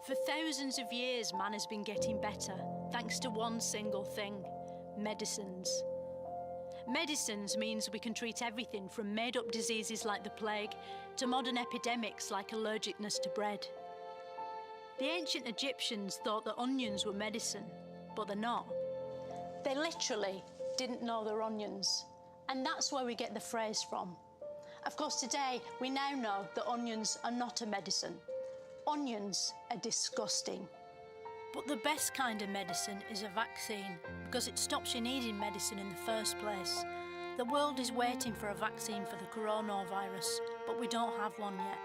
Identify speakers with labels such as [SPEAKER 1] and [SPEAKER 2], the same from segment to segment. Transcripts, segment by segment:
[SPEAKER 1] For thousands of years, man has been getting better, thanks to one single thing: medicines. Medicines means we can treat everything from made-up diseases like the plague to modern epidemics like allergicness to bread. The ancient Egyptians thought that onions were medicine, but they're not. They literally didn't know they were onions, and that's where we get the phrase from. Of course, today we now know that onions are not a medicine. Onions are disgusting. But the best kind of medicine is a vaccine, because it stops you needing medicine in the first place. The world is waiting for a vaccine for the coronavirus, but we don't have one yet.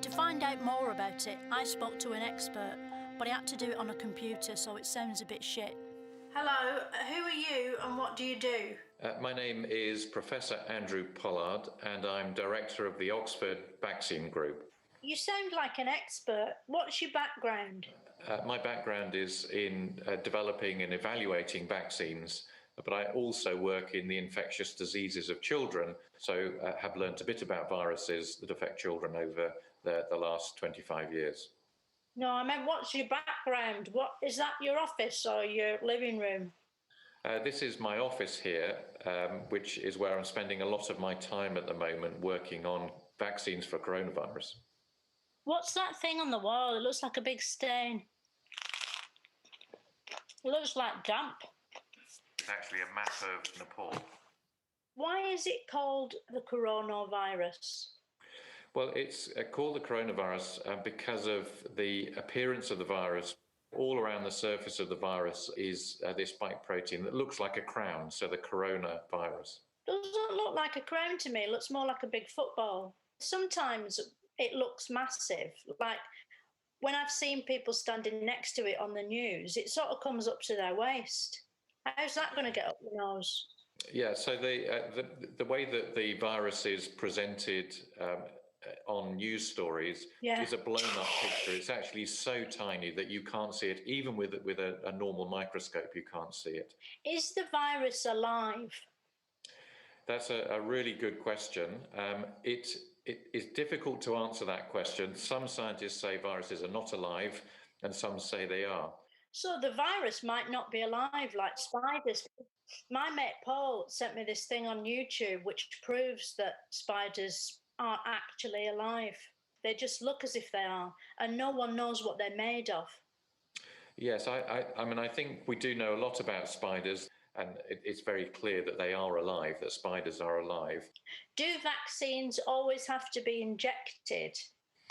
[SPEAKER 1] To find out more about it, I spoke to an expert, but I had to do it on a computer, so it sounds a bit shit. Hello, who are you and what do you do?
[SPEAKER 2] My name is Professor Andrew Pollard, and I'm Director of the Oxford Vaccine Group.
[SPEAKER 1] You sound like an expert. What's your background?
[SPEAKER 2] My background is in developing and evaluating vaccines, but I also work in the infectious diseases of children, so have learnt a bit about viruses that affect children over the last 25 years.
[SPEAKER 1] No, I meant what's your background? What is that, your office or your living room?
[SPEAKER 2] This is my office here, which is where I'm spending a lot of my time at the moment working on vaccines for coronavirus.
[SPEAKER 1] What's that thing on the wall? It looks like a big stain. It looks like damp.
[SPEAKER 2] It's actually a map of Nepal.
[SPEAKER 1] Why is it called the coronavirus?
[SPEAKER 2] Well, it's called the coronavirus because of the appearance of the virus. All around the surface of the virus is this spike protein that looks like a crown, so the coronavirus.
[SPEAKER 1] Doesn't look like a crown to me. It looks more like a big football. Sometimes it looks massive. Like when I've seen people standing next to it on the news, it sort of comes up to their waist. How's that going to get up your nose?
[SPEAKER 2] Yeah, so the way that the virus is presented on news stories is a blown-up picture. It's actually so tiny that you can't see it. Even with a normal microscope, you can't see it.
[SPEAKER 1] Is the virus alive?
[SPEAKER 2] That's a really good question. It is difficult to answer that question. Some scientists say viruses are not alive, and some say they are.
[SPEAKER 1] So the virus might not be alive like spiders. My mate Paul sent me this thing on YouTube which proves that spiders aren't actually alive. They just look as if they are, and no one knows what they're made of.
[SPEAKER 2] Yes, I mean, I think we do know a lot about spiders, and it's very clear that they are alive, that spiders are alive.
[SPEAKER 1] Do vaccines always have to be injected?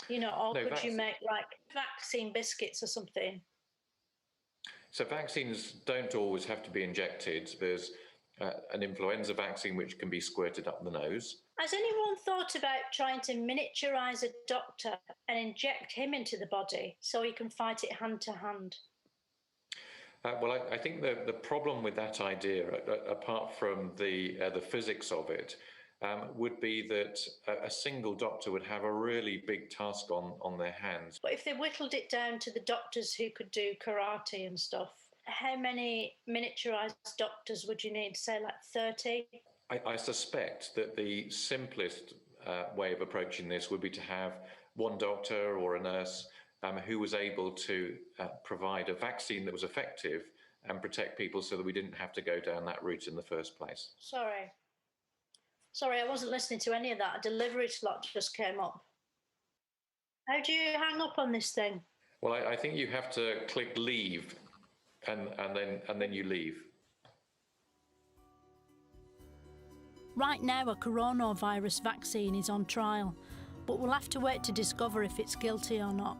[SPEAKER 1] You know, or no, could you make like vaccine biscuits or something?
[SPEAKER 2] So vaccines don't always have to be injected. There's an influenza vaccine which can be squirted up the nose.
[SPEAKER 1] Has anyone thought about trying to miniaturise a doctor and inject him into the body so he can fight it hand to hand?
[SPEAKER 2] Well, I think the problem with that idea, apart from the physics of it, would be that a single doctor would have a really big task on their hands.
[SPEAKER 1] But if they whittled it down to the doctors who could do karate and stuff, how many miniaturised doctors would you need? Say like 30?
[SPEAKER 2] I suspect that the simplest way of approaching this would be to have one doctor or a nurse who was able to provide a vaccine that was effective and protect people so that we didn't have to go down that route in the first place.
[SPEAKER 1] Sorry, I wasn't listening to any of that. A delivery slot just came up. How do you hang up on this thing?
[SPEAKER 2] Well, I think you have to click leave and then you leave.
[SPEAKER 1] Right now, a coronavirus vaccine is on trial, but we'll have to wait to discover if it's guilty or not.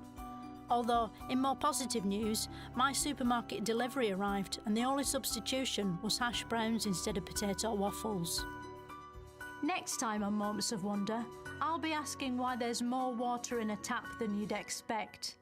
[SPEAKER 1] Although, in more positive news, my supermarket delivery arrived and the only substitution was hash browns instead of potato waffles. Next time on Moments of Wonder, I'll be asking why there's more water in a tap than you'd expect.